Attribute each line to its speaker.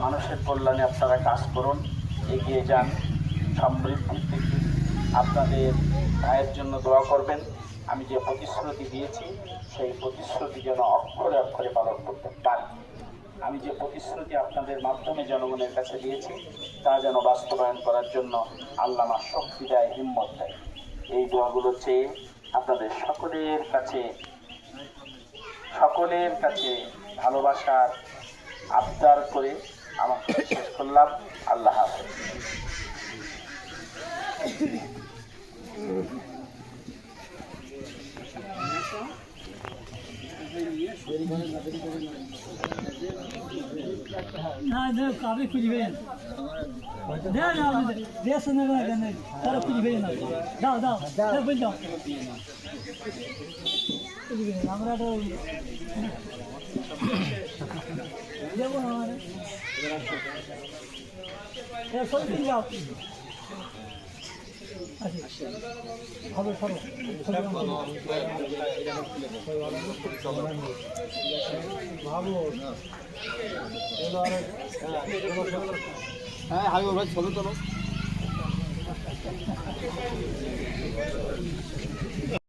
Speaker 1: মানুষের কল্যাণে আপনারা কাজ করুন, এগিয়ে যান সমৃদ্ধির দিকে। আপনাদের ভাইয়ের জন্য দোয়া করবেন। আমি যে প্রতিশ্রুতি দিয়েছি সেই প্রতিশ্রুতি যেন অক্ষরে অক্ষরে পালন করতে পারি। আমি যে প্রতিশ্রুতি আপনাদের মাধ্যমে জনগণের কাছে দিয়েছি তা যেন বাস্তবায়ন করার জন্য আল্লাহ আমার শক্তি দেয়, হিম্মত দেয়। এই দোয়াগুলো চেয়ে আপনাদের সকলের কাছে ভালোবাসার আবদার করে আমাকে শেষ করলাম। আল্লাহ হাফেজ।
Speaker 2: না আপনি খুঁজবেন দেন আপনি দেশ নেবেন তারা খুঁজবেন না দাও দাও বল দাও খুঁজবেন আমরা তো দেবো না আমাদের সত্যি যাও হবে সরো ভাবো
Speaker 3: হ্যাঁ হাবিব ভাই ছবি তোলো।